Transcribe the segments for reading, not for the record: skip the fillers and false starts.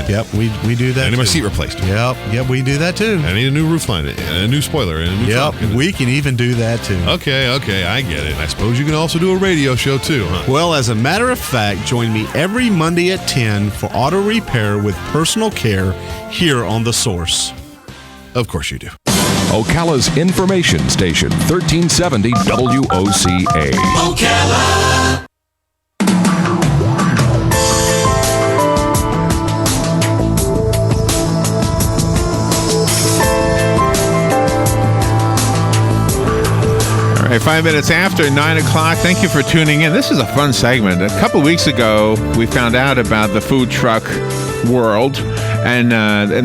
Yep, we do that. I need my too. seat replaced. Yep, we do that too. I need a new roof line, and a new spoiler, and a new Yep, trunk. we can even do that too. Okay, I get it. I suppose you can also do a radio show too, huh? Well, as a matter of fact, join me every Monday at 10 for auto repair with personal care here on The Source. Of course you do. Ocala's information station, 1370 WOCA. Ocala. All right, 5 minutes after 9 o'clock. Thank you for tuning in. This is a fun segment. A couple weeks ago, we found out about the food truck world, and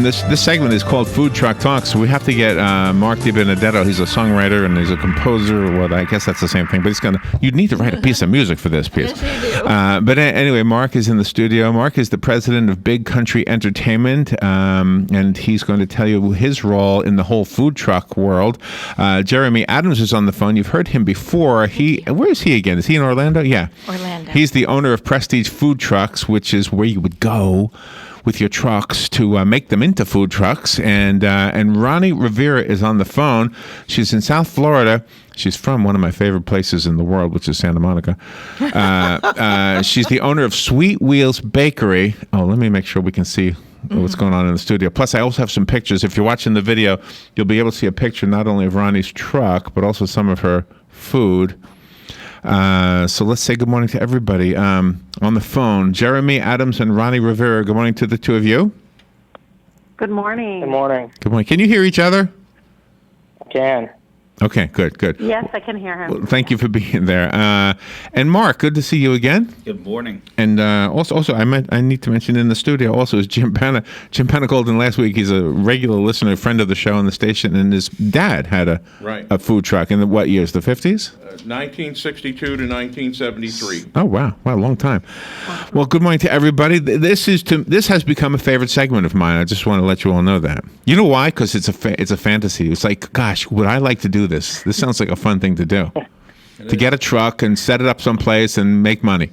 this segment is called Food Truck Talks. So we have to get Mark DiBenedetto. He's a songwriter and he's a composer. Well, I guess that's the same thing. But you'd need to write a piece of music for this piece. Yes, you do. But anyway, Mark is in the studio. Mark is the president of Big Country Entertainment, and he's going to tell you his role in the whole food truck world. Jeremy Adams is on the phone. You've heard him before. Where is he again? Is he in Orlando? Yeah. Orlando. He's the owner of Prestige Food Trucks, which is where you would go with your trucks to make them into food trucks. And Ronnie Rivera is on the phone. She's in South Florida. She's from one of my favorite places in the world, which is Santa Monica. She's the owner of Sweet Wheels Bakery. Oh, let me make sure we can see what's going on in the studio. Plus, I also have some pictures. If you're watching the video, you'll be able to see a picture not only of Ronnie's truck, but also some of her food. So let's say good morning to everybody. On the phone, Jeremy Adams and Ronnie Rivera. Good morning to the two of you. Good morning. Good morning. Good morning. Can you hear each other? I can. Okay, good. Yes, I can hear him. Well, thank you for being there. And Mark, good to see you again. Good morning. And also, I need to mention in the studio also is Jim Panna. Jim Panna called in last week. He's a regular listener, friend of the show on the station, and his dad had a food truck in what years? The 50s? 1962 to 1973. Oh wow, long time. Well, good morning to everybody. This has become a favorite segment of mine. I just want to let you all know that. You know why? Because it's a fantasy. It's like, gosh, would I like to do this? This sounds like a fun thing to do. To get a truck and set it up someplace and make money,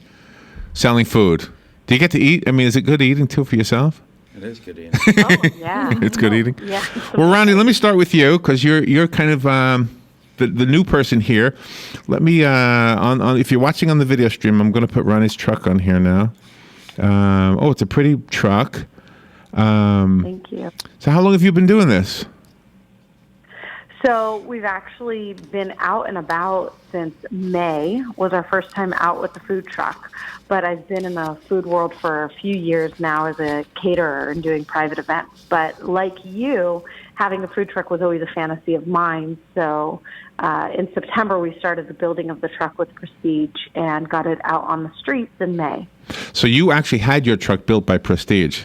selling food. Do you get to eat? I mean, is it good eating too for yourself? It is good eating. Oh, yeah. It's good eating. Yeah. Well, Ronnie, let me start with you because you're kind of the new person here. Let me on if you're watching on the video stream, I'm going to put Ronnie's truck on here now. It's a pretty truck. Thank you. So how long have you been doing this? So we've actually been out and about since May was our first time out with the food truck. But I've been in the food world for a few years now as a caterer and doing private events. But like you, having a food truck was always a fantasy of mine. So in September, we started the building of the truck with Prestige and got it out on the streets in May. So you actually had your truck built by Prestige?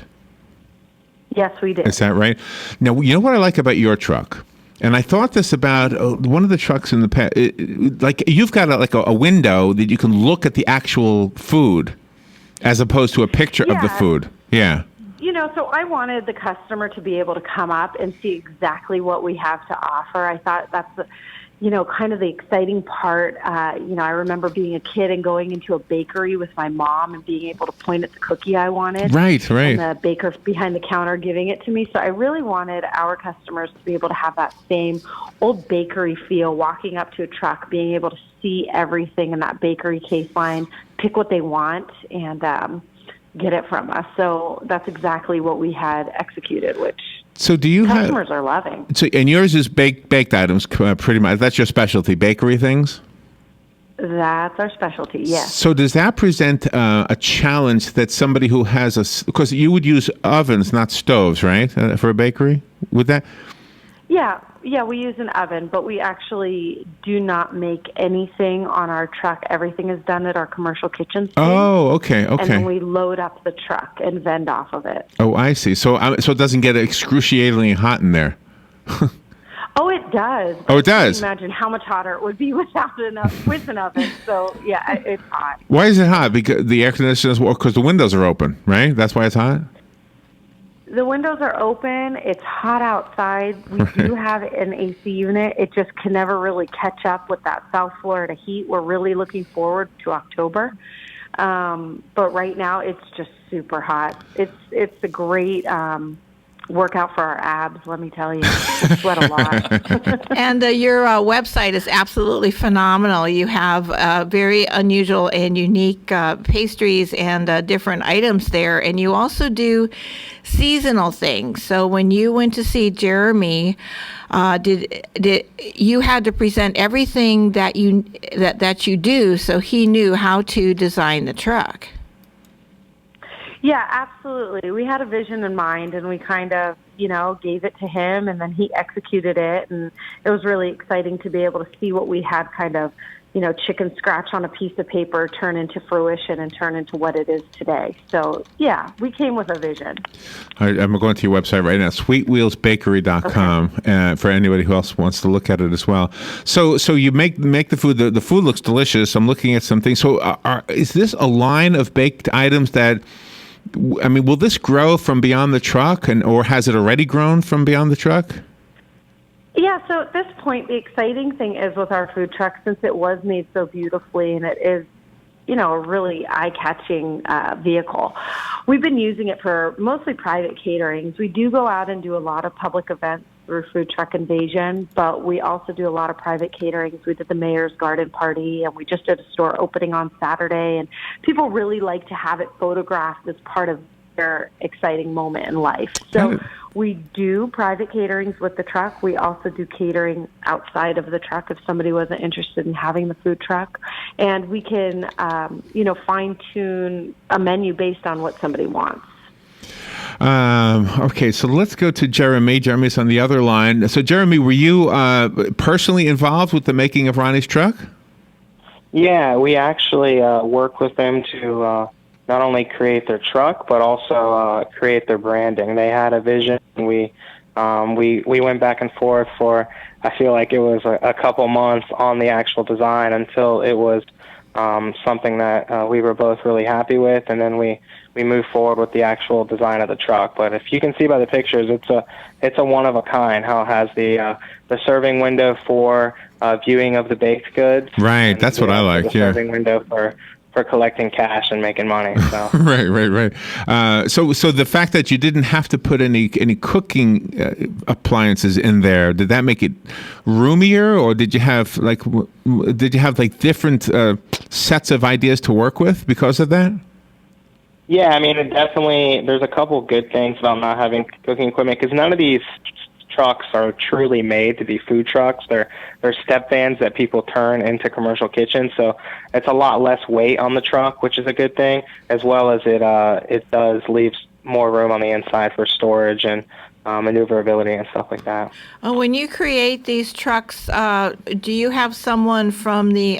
Yes, we did. Is that right? Now, you know what I like about your truck? And I thought this about one of the trucks in the past. Like you've got a window that you can look at the actual food, as opposed to a picture of the food. Yeah. You know, so I wanted the customer to be able to come up and see exactly what we have to offer. I thought that's kind of the exciting part. I remember being a kid and going into a bakery with my mom and being able to point at the cookie I wanted. Right. And the baker behind the counter giving it to me. So I really wanted our customers to be able to have that same old bakery feel, walking up to a truck, being able to see everything in that bakery case line, pick what they want, and get it from us. So that's exactly what we had executed, which so do you customers are loving. So, and yours is baked items, pretty much. That's your specialty, bakery things? That's our specialty, yes. So does that present a challenge that somebody who has because you would use ovens, not stoves, right, for a bakery? Would that? Yeah, we use an oven, but we actually do not make anything on our truck. Everything is done at our commercial kitchen space. Oh, okay. And then we load up the truck and vend off of it. Oh, I see. So it doesn't get excruciatingly hot in there. Oh, it does. Oh, it does? Imagine how much hotter it would be with an oven. So, yeah, it's hot. Why is it hot? Because the air conditioners, because the windows are open, right? That's why it's hot? The windows are open. It's hot outside. We do have an AC unit. It just can never really catch up with that South Florida heat. We're really looking forward to October. But right now it's just super hot. It's a great workout for our abs, let me tell you. We sweat a lot. And your website is absolutely phenomenal. You have very unusual and unique pastries and different items there. And you also do seasonal things. So when you went to see Jeremy, did you had to present everything that you do, so he knew how to design the truck? Yeah, absolutely. We had a vision in mind, and we kind of, gave it to him, and then he executed it. And it was really exciting to be able to see what we had kind of, chicken scratch on a piece of paper turn into fruition and turn into what it is today. So, yeah, we came with a vision. I'm going to your website right now, sweetwheelsbakery.com, for anybody who else wants to look at it as well. So you make the food. The food looks delicious. I'm looking at some things. So is this a line of baked items that, will this grow from beyond the truck, or has it already grown from beyond the truck? Yeah, so at this point, the exciting thing is with our food truck, since it was made so beautifully and it is, a really eye-catching vehicle, we've been using it for mostly private caterings. We do go out and do a lot of public events through Food Truck Invasion, but we also do a lot of private caterings. We did the Mayor's Garden Party, and we just did a store opening on Saturday, and people really like to have it photographed as part of their exciting moment in life. So we do private caterings with the truck. We also do catering outside of the truck if somebody wasn't interested in having the food truck. And we can, fine-tune a menu based on what somebody wants. Okay, so let's go to Jeremy. Jeremy's on the other line. So, Jeremy, were you personally involved with the making of Ronnie's truck? Yeah, we actually work with them to not only create their truck, but also create their branding. They had a vision. We went back and forth for, I feel like it was a couple months on the actual design until it was something that we were both really happy with, and then we moved forward with the actual design of the truck. But if you can see by the pictures, it's a one of a kind. How it has the serving window for viewing of the baked goods. Right, that's what I like. The serving window for collecting cash and making money. So. Right. So the fact that you didn't have to put any cooking appliances in there, did that make it roomier, or did you have different sets of ideas to work with because of that? Yeah, it definitely, there's a couple good things about not having cooking equipment, because none of these trucks are truly made to be food trucks. They're step vans that people turn into commercial kitchens, so it's a lot less weight on the truck, which is a good thing, as well as it does leave more room on the inside for storage and maneuverability and stuff like that. When you create these trucks, do you have someone from the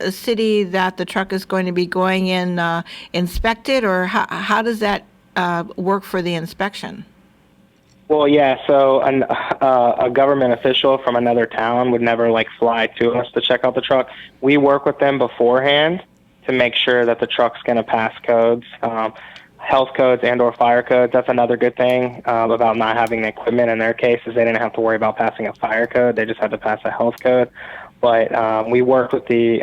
city that the truck is going to be going in inspect it, or how does that work for the inspection? Well, yeah, so a government official from another town would never fly to us to check out the truck. We work with them beforehand to make sure that the truck's going to pass codes, health codes and or fire codes. That's another good thing about not having the equipment. In their case, is they didn't have to worry about passing a fire code. They just had to pass a health code. But we work with the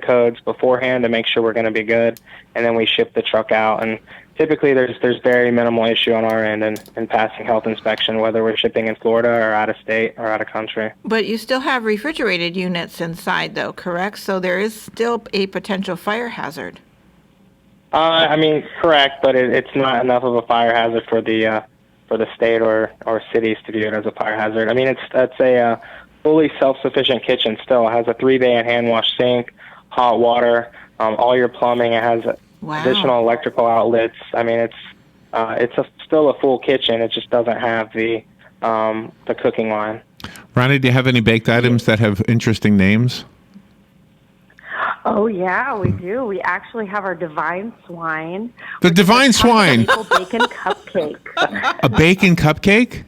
codes beforehand to make sure we're going to be good, and then we ship the truck out. And typically, there's very minimal issue on our end in passing health inspection, whether we're shipping in Florida or out of state or out of country. But you still have refrigerated units inside, though, correct? So there is still a potential fire hazard. Correct, but it's not enough of a fire hazard for the state or cities to view it as a fire hazard. It's a fully self-sufficient kitchen still. It has a 3-bay and hand wash sink, hot water, all your plumbing. It has additional electrical outlets. It's still a full kitchen. It just doesn't have the cooking line. Ronnie, do you have any baked items that have interesting names? Oh, yeah, we do. We actually have our Divine Swine. The Divine Swine? A bacon cupcake. A bacon cupcake?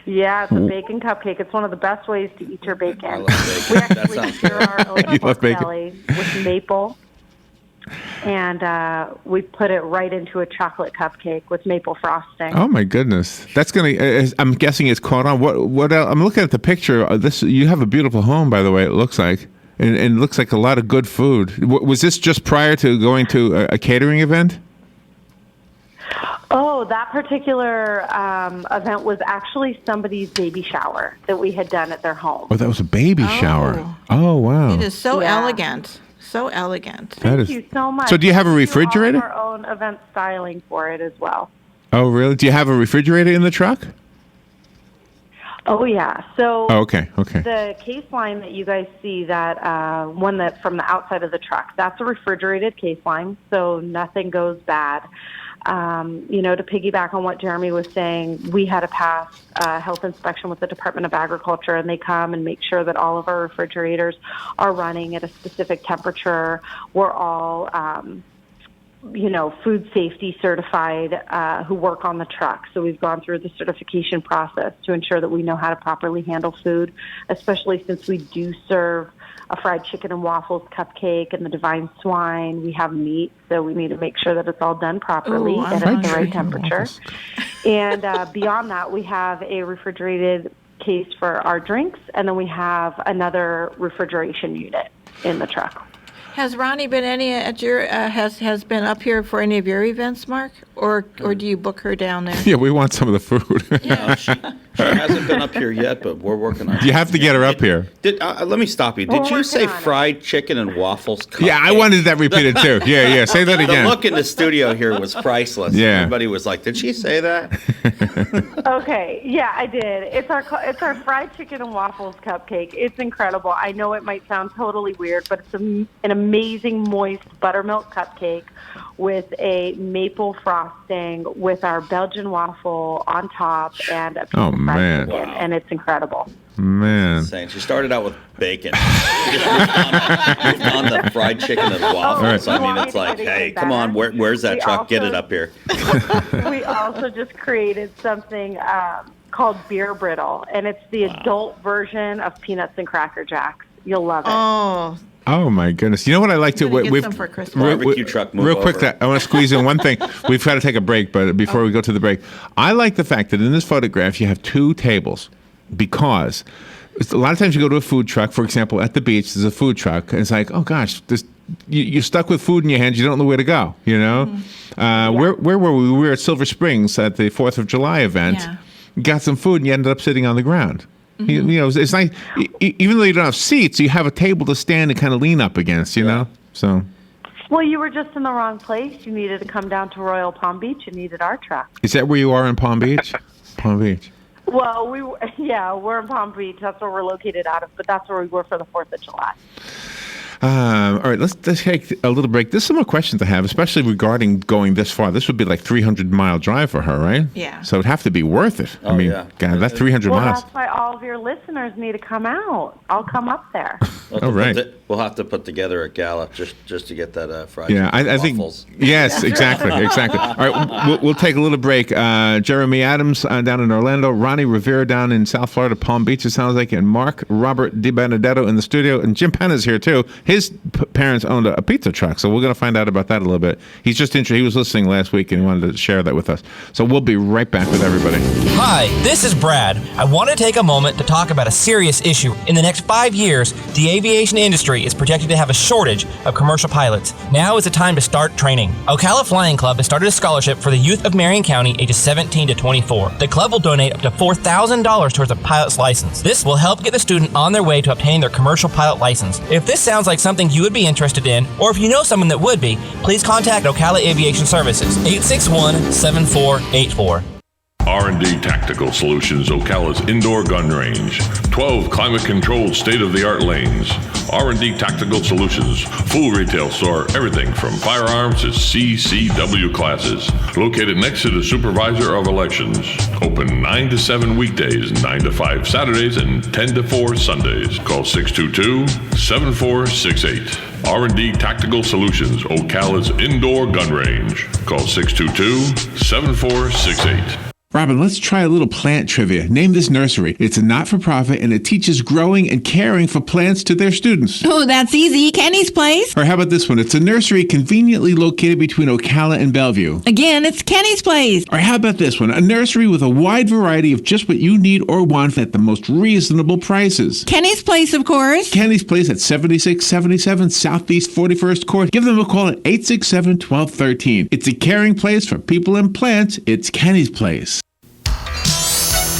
Yeah, it's a bacon cupcake. It's one of the best ways to eat your bacon. I love bacon. We actually stir our own pork belly with maple, and we put it right into a chocolate cupcake with maple frosting. Oh my goodness, that's gonna! I'm guessing it's caught on. What else? I'm looking at the picture. You have a beautiful home, by the way. It looks like and it looks like a lot of good food. Was this just prior to going to a catering event? Oh, that particular event was actually somebody's baby shower that we had done at their home. Oh, that was a baby shower. Oh, wow. It is so Yeah. elegant. So elegant. Thank you so much. So do you have a We do refrigerator? all of our own event styling for it as well. Oh, really? Do you have a refrigerator in the truck? Oh, yeah. So Oh, okay. the case line that you guys see, that one that from the outside of the truck, that's a refrigerated case line, so nothing goes bad. To piggyback on what Jeremy was saying, we had to pass a health inspection with the Department of Agriculture, and they come and make sure that all of our refrigerators are running at a specific temperature. We're all, food safety certified who work on the truck. So we've gone through the certification process to ensure that we know how to properly handle food, especially since we do serve a fried chicken and waffles cupcake and the divine swine. We have meat, so we need to make sure that it's all done properly and at the right temperature. And beyond that, we have a refrigerated case for our drinks, and then we have another refrigeration unit in the truck. Has Ronnie been at your has been up here for any of your events, Mark, or do you book her down there? Yeah, we want some of the food. No, she hasn't been up here yet, but we're working on it. You have to get her up here. Let me stop you. Did you say fried chicken and waffles? Yeah, I wanted that repeated too. Yeah. Say that again. The look in the studio here was priceless. Yeah. Everybody was like, "Did she say that?" Okay, yeah, I did. It's our fried chicken and waffles cupcake. It's incredible. I know it might sound totally weird, but it's an amazing moist buttermilk cupcake with a maple frosting with our Belgian waffle on top and a piece of fried chicken, and it's incredible. Man. Insane. She started out with bacon. Just moved on to fried chicken and waffles. Right. I mean, it's like, hey, come on, where's that truck? Get it up here. We also just created something called Beer Brittle, and it's the adult version of Peanuts and Cracker Jacks. You'll love it. Oh my goodness! You know what I like to Get some for Christmas. Barbecue truck, move real quick. over. I want to squeeze in one thing. We've got to take a break, but before we go to the break, I like the fact that in this photograph you have two tables, because a lot of times you go to a food truck. For example, at the beach, there's a food truck, and it's like, oh gosh, you're stuck with food in your hands. You don't know where to go. You know, where were we? We were at Silver Springs at the 4th of July event. Yeah. Got some food, and you ended up sitting on the ground. It's nice. Even though you don't have seats, you have a table to stand and kind of lean up against, you know? So. Well, you were just in the wrong place. You needed to come down to Royal Palm Beach. You needed our truck. Is that where you are in Palm Beach? Palm Beach. Well, we're in Palm Beach. That's where we're located out of, but that's where we were for the 4th of July. All right, let's take a little break. There's some more questions I have, especially regarding going this far. This would be like 300-mile drive for her, right? Yeah. So it'd have to be worth it. Oh, yeah. God, that's 300 Well, miles. that's why all of your listeners need to come out. I'll come up there. All right. We'll have to put together a gala just to get that fried Yeah, chicken I think. waffles. Yes, exactly. All right, we'll take a little break. Jeremy Adams down in Orlando, Ronnie Rivera down in South Florida, Palm Beach, it sounds like, and Mark Robert DiBenedetto in the studio, and Jim Penna's here too. His parents owned a pizza truck, so we're going to find out about that a little bit. He's just interested. He was listening last week and he wanted to share that with us. So we'll be right back with everybody. Hi, this is Brad. I want to take a moment to talk about a serious issue. In the next 5 years, the aviation industry is projected to have a shortage of commercial pilots. Now is the time to start training. Ocala Flying Club has started a scholarship for the youth of Marion County ages 17 to 24. The club will donate up to $4,000 towards a pilot's license. This will help get the student on their way to obtaining their commercial pilot license. If this sounds like something you would be interested in, or if you know someone that would be, please contact Ocala Aviation Services, 861-7484. R&D Tactical Solutions, Ocala's indoor gun range. 12 climate-controlled state-of-the-art lanes. R&D Tactical Solutions, full retail store, everything from firearms to CCW classes. Located next to the Supervisor of Elections. Open 9 to 7 weekdays, 9 to 5 Saturdays, and 10 to 4 Sundays. Call 622-7468. R&D Tactical Solutions, Ocala's indoor gun range. Call 622-7468. Robin, let's try a little plant trivia. Name this nursery. It's a not-for-profit, and it teaches growing and caring for plants to their students. Oh, that's easy. Kenny's Place. Or how about this one? It's a nursery conveniently located between Ocala and Bellevue. Again, it's Kenny's Place. Or how about this one? A nursery with a wide variety of just what you need or want at the most reasonable prices. Kenny's Place, of course. Kenny's Place at 7677 Southeast 41st Court. Give them a call at 867-1213. It's a caring place for people and plants. It's Kenny's Place.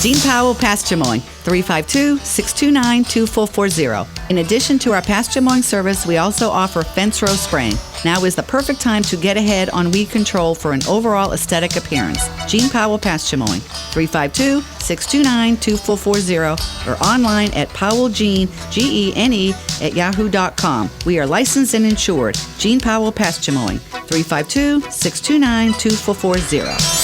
Gene Powell Pasture Mowing, 352-629-2440. In addition to our pasture mowing service, we also offer fence row spraying. Now is the perfect time to get ahead on weed control for an overall aesthetic appearance. Gene Powell Pasture Mowing, 352-629-2440 or online at powellgene, Gene, at yahoo.com. We are licensed and insured. Gene Powell Pasture Mowing, 352-629-2440.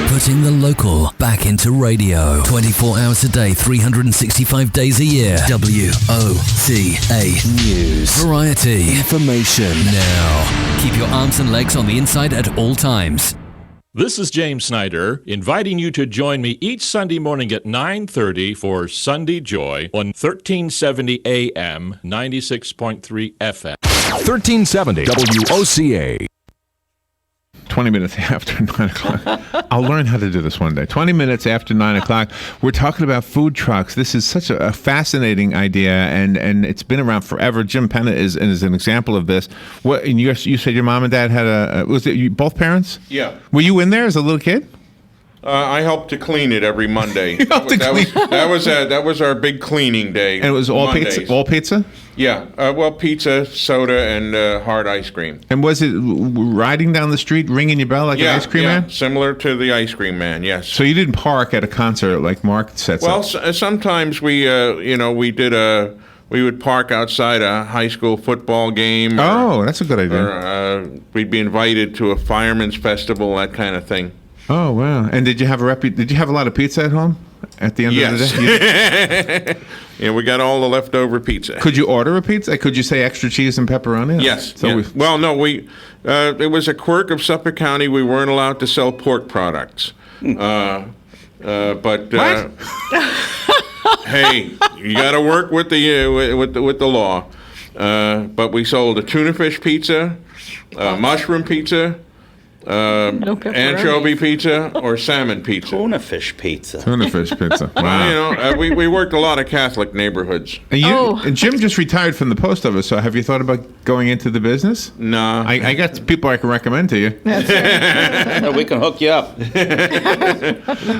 Putting the local back into radio. 24 hours a day, 365 days a year. WOCA News. Variety. Information. Now. Keep your arms and legs on the inside at all times. This is James Snyder, inviting you to join me each Sunday morning at 9:30 for Sunday Joy on 1370 AM, 96.3 FM. 1370 WOCA. 20 minutes after 9 o'clock. I'll learn how to do this one day. 20 minutes after 9 o'clock, we're talking about food trucks. This is such a fascinating idea, and it's been around forever. Jim Penna is an example of this. What? And you said your mom and dad had was it both parents? Yeah. Were you in there as a little kid? I helped to clean it every Monday. That was our big cleaning day. And it was all Mondays. pizza? All pizza? Yeah. Pizza, soda, and hard ice cream. And was it riding down the street, ringing your bell like an ice cream man? Similar to the ice cream man, yes. So you didn't park at a concert like Mark sets up? Sometimes we would park outside a high school football game. That's a good idea. Or we'd be invited to a fireman's festival, that kind of thing. Oh wow! And did you have a lot of pizza at home at the end of the day? Yeah, we got all the leftover pizza. Could you order a pizza? Could you say extra cheese and pepperoni? Yes. So it was a quirk of Suffolk County. We weren't allowed to sell pork products. But hey, you got to work with the law. But we sold a tuna fish pizza, mushroom pizza. Anchovy pizza or salmon pizza. Tuna fish pizza. Wow. Well, we worked a lot of Catholic neighborhoods. And Jim just retired from the post office, so have you thought about going into the business? No. I got people I can recommend to you. We can hook you up.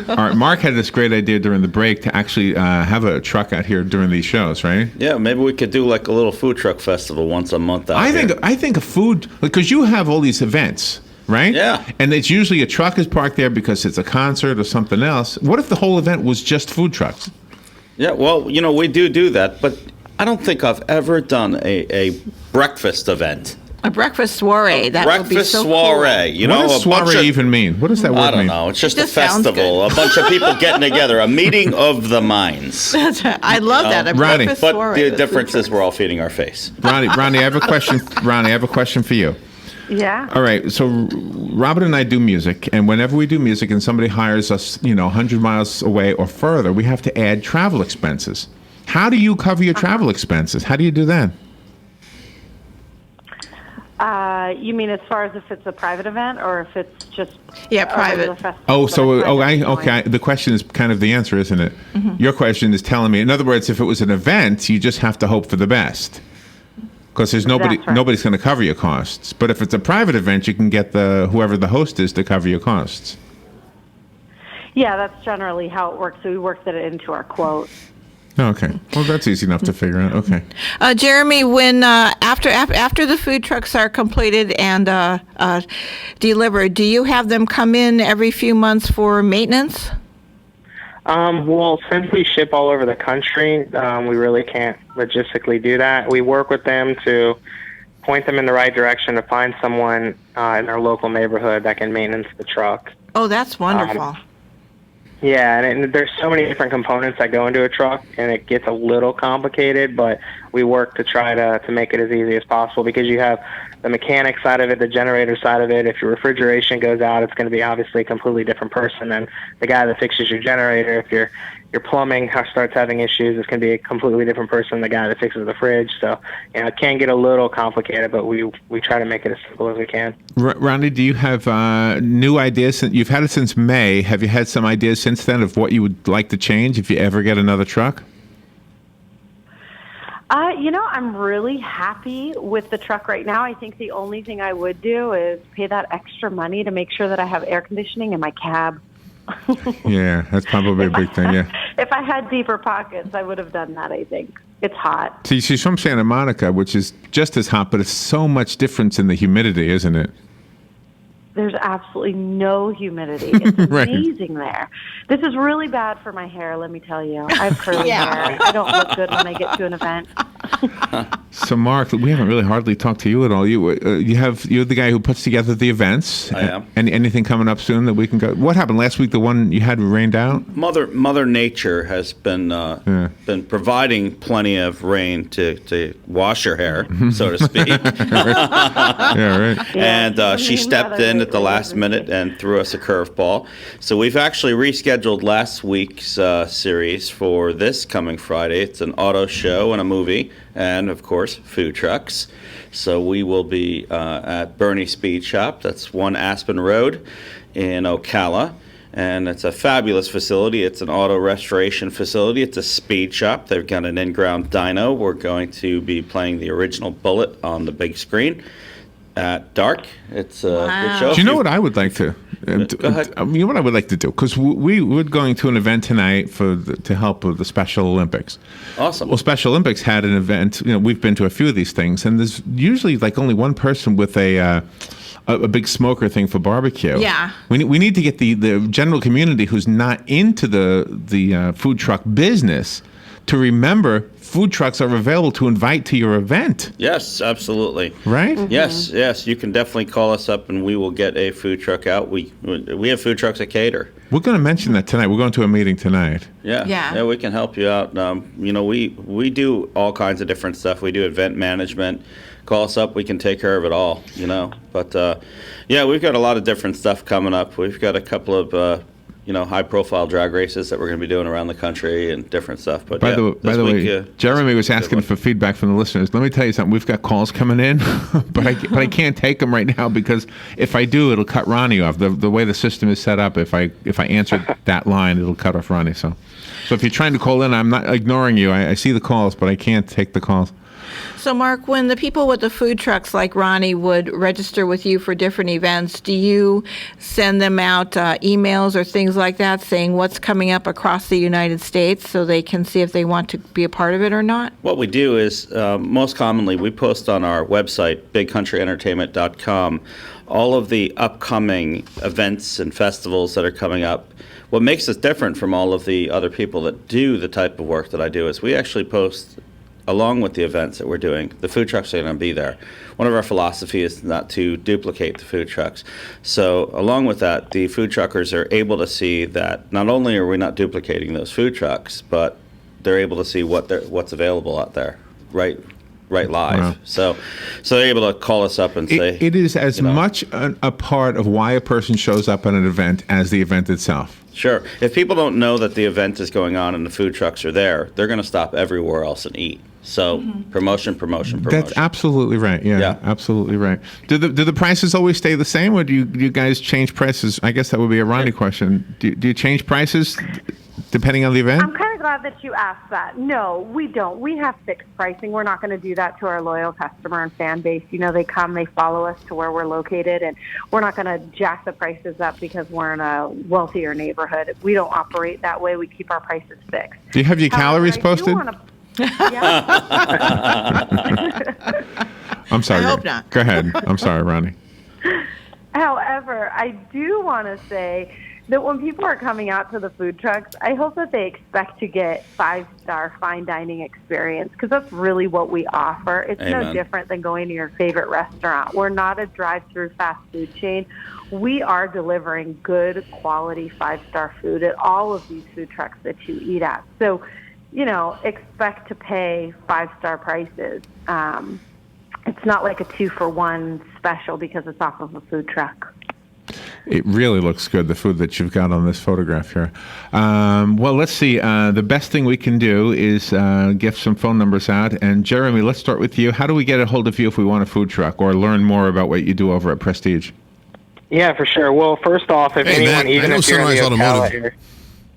All right, Mark had this great idea during the break to actually have a truck out here during these shows, right? Yeah, maybe we could do like a little food truck festival once a month out here. I think a food, because you have all these events. Right? Yeah. And it's usually a truck is parked there because it's a concert or something else. What if the whole event was just food trucks? Yeah, well, we do that, but I don't think I've ever done a breakfast event. A breakfast soiree. That would be so soiree. Cool. What does soiree even mean? What does that word mean? I don't know. It's just a sounds festival. A bunch of people getting together. A meeting of the minds. That's right. I love that. A breakfast soiree. But the difference is we're all feeding our face. Ronnie, I have a question. Ronnie, I have a question for you. Yeah. All right. So Robin and I do music, and whenever we do music and somebody hires us, 100 miles away or further, we have to add travel expenses. How do you cover your travel expenses? How do you do that? You mean as far as if it's a private event or if it's just private? Okay. The question is kind of the answer, isn't it? Mm-hmm. Your question is telling me. In other words, if it was an event, you just have to hope for the best. Because there's nobody's going to cover your costs. But if it's a private event, you can get whoever the host is to cover your costs. Yeah, that's generally how it works. So we worked it into our quote. Okay. Well, that's easy enough to figure out. Okay. Jeremy, when after the food trucks are completed and delivered, do you have them come in every few months for maintenance? Well, since we ship all over the country, we really can't logistically do that. We work with them to point them in the right direction to find someone in our local neighborhood that can maintenance the truck. Oh, that's wonderful. Yeah, and there's so many different components that go into a truck, and it gets a little complicated, but we work to try to make it as easy as possible, because you have the mechanic side of it, the generator side of it. If your refrigeration goes out, it's going to be obviously a completely different person than the guy that fixes your generator. If your plumbing starts having issues, it's going to be a completely different person than the guy that fixes the fridge. So, it can get a little complicated, but we try to make it as simple as we can. Ronnie, do you have new ideas? You've had it since May. Have you had some ideas since then of what you would like to change if you ever get another truck? I'm really happy with the truck right now. I think the only thing I would do is pay that extra money to make sure that I have air conditioning in my cab. Yeah, that's probably a big thing, yeah. If I had deeper pockets, I would have done that, I think. It's hot. See, she's from Santa Monica, which is just as hot, but it's so much difference in the humidity, isn't it? There's absolutely no humidity. It's Right. amazing there. This is really bad for my hair, let me tell you. I have curly hair. I don't look good when I get to an event. So, Mark, we haven't really hardly talked to you at all. You're the guy who puts together the events. I am. Anything coming up soon that we can go? What happened last week? The one you had rained out? Mother Nature has been providing plenty of rain to wash her hair, so to speak. Yeah, right. And she stepped in at the last minute and threw us a curveball. So we've actually rescheduled last week's series for this coming Friday. It's an auto show and a movie, and of course food trucks. So we will be at Bernie Speed Shop. That's 1 Aspen Road in Ocala. And it's a fabulous facility. It's an auto restoration facility. It's a speed shop. They've got an in-ground dyno. We're going to be playing the original Bullet on the big screen at dark. It's a good show. Do you know what I would like to? Go ahead. You know what I would like to do? Because we're going to an event tonight to help with the Special Olympics. Awesome. Well, Special Olympics had an event. We've been to a few of these things, and there's usually like only one person with a big smoker thing for barbecue. Yeah. We need to get the general community who's not into the food truck business to remember food trucks are available to invite to your event. Yes, absolutely. Right? Mm-hmm. Yes. You can definitely call us up and we will get a food truck out. We have food trucks that cater. We're going to mention that tonight. We're going to a meeting tonight. Yeah, we can help you out. We do all kinds of different stuff. We do event management. Call us up. We can take care of it all, But, we've got a lot of different stuff coming up. We've got a couple of, high-profile drag races that we're going to be doing around the country and different stuff. But By the way, Jeremy was asking for feedback from the listeners. Let me tell you something. We've got calls coming in, but I can't take them right now because if I do, it'll cut Ronnie off. The way the system is set up, if I answer that line, it'll cut off Ronnie. So if you're trying to call in, I'm not ignoring you. I see the calls, but I can't take the calls. So, Mark, when the people with the food trucks like Ronnie would register with you for different events, do you send them out emails or things like that saying what's coming up across the United States so they can see if they want to be a part of it or not? What we do is, most commonly, we post on our website, bigcountryentertainment.com, all of the upcoming events and festivals that are coming up. What makes us different from all of the other people that do the type of work that I do is we actually post along with the events that we're doing. The food trucks are going to be there. One of our philosophies is not to duplicate the food trucks. So along with that, the food truckers are able to see that not only are we not duplicating those food trucks, but they're able to see what's available out there, right live. Wow. So they're able to call us up and say... It is as much a part of why a person shows up at an event as the event itself. Sure. If people don't know that the event is going on and the food trucks are there, they're going to stop everywhere else and eat. So promotion. That's absolutely right. Yeah, absolutely right. Do the prices always stay the same, or do you guys change prices? I guess that would be a Ronnie question. Do you change prices depending on the event? I'm kind of glad that you asked that. No, we don't. We have fixed pricing. We're not going to do that to our loyal customer and fan base. They come, they follow us to where we're located, and we're not going to jack the prices up because we're in a wealthier neighborhood. We don't operate that way. We keep our prices fixed. Do you have your calories posted? I'm sorry. I hope not. Go ahead. I'm sorry, Ronnie. However, I do want to say that when people are coming out to the food trucks, I hope that they expect to get 5-star fine dining experience because that's really what we offer. It's no different than going to your favorite restaurant. We're not a drive-through fast food chain. We are delivering good quality 5-star food at all of these food trucks that you eat at. So expect to pay 5-star prices. It's not like a 2-for-1 special because it's off of a food truck. It really looks good, the food that you've got on this photograph here. Well, let's see. The best thing we can do is give some phone numbers out. And Jeremy, let's start with you. How do we get a hold of you if we want a food truck or learn more about what you do over at Prestige? Yeah, for sure. Well, first off, if anyone, even if you're in the Ocala area,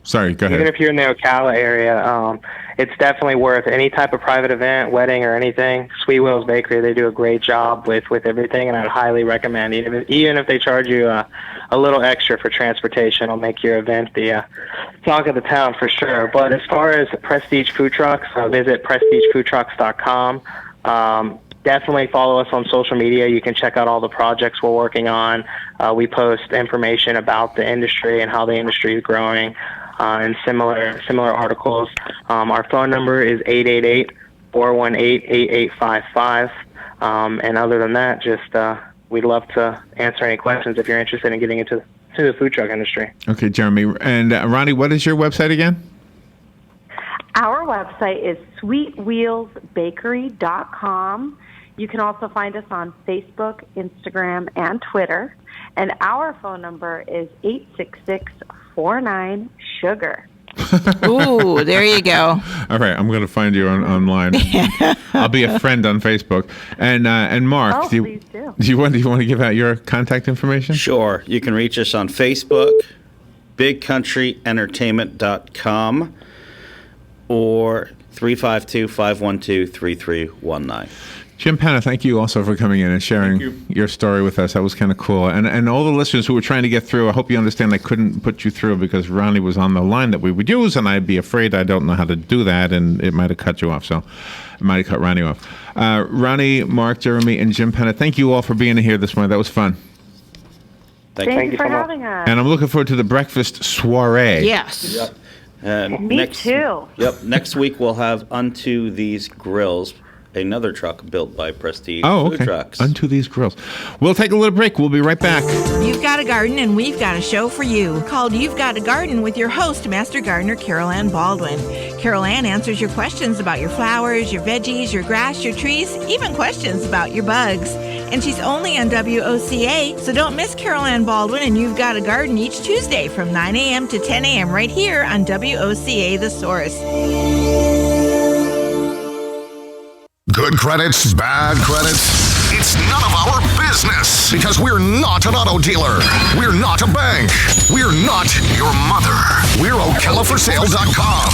sorry, go ahead. Even if you're in the Ocala area, it's definitely worth any type of private event, wedding, or anything. Sweet Will's Bakery, they do a great job with everything, and I'd highly recommend, even if they charge you a little extra for transportation, it'll make your event the talk of the town for sure. But as far as Prestige Food Trucks, visit prestigefoodtrucks.com. Definitely follow us on social media. You can check out all the projects we're working on. We post information about the industry and how the industry is growing. And similar articles. Our phone number is 888-418-8855. And other than that, just we'd love to answer any questions if you're interested in getting into the food truck industry. Okay, Jeremy. And Ronnie, what is your website again? Our website is sweetwheelsbakery.com. You can also find us on Facebook, Instagram, and Twitter. And our phone number is 866-49-SUGAR. Ooh, there you go. All right, I'm going to find you online. I'll be a friend on Facebook. And Mark, please do. Do you want to give out your contact information? Sure. You can reach us on Facebook, bigcountryentertainment.com, or 352-512-3319. Jim Panna, thank you also for coming in and sharing your story with us. That was kind of cool. And all the listeners who were trying to get through, I hope you understand I couldn't put you through because Ronnie was on the line that we would use, and I'd be afraid I don't know how to do that, and it might have cut you off. So it might have cut Ronnie off. Ronnie, Mark, Jeremy, and Jim Panna, thank you all for being here this morning. That was fun. Thank you for having us. And I'm looking forward to the breakfast soiree. Yes. Yep. Me too. Yep. Next week we'll have Unto These Grills, another truck built by Prestige Food Trucks. Unto These Grills. We'll take a little break. We'll be right back. You've got a garden, and we've got a show for you called You've Got a Garden with your host, Master Gardener Carol Ann Baldwin. Carol Ann answers your questions about your flowers, your veggies, your grass, your trees, even questions about your bugs. And she's only on WOCA, so don't miss Carol Ann Baldwin and You've Got a Garden each Tuesday from 9 a.m. to 10 a.m. right here on WOCA The Source. Good credits, bad credits. It's none of our business because we're not an auto dealer. We're not a bank. We're not your mother. We're OcalaForSale.com,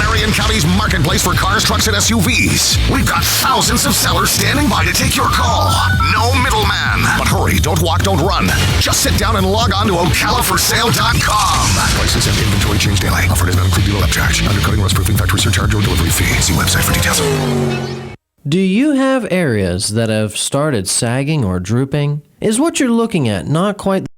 Marion County's marketplace for cars, trucks, and SUVs. We've got thousands of sellers standing by to take your call. No middleman. But hurry, don't walk, don't run. Just sit down and log on to OcalaForSale.com. Prices and inventory change daily. Offer does not include dealer upcharge, undercutting, rust-proofing, factory surcharge, or delivery fee. See website for details. Do you have areas that have started sagging or drooping? Is what you're looking at not quite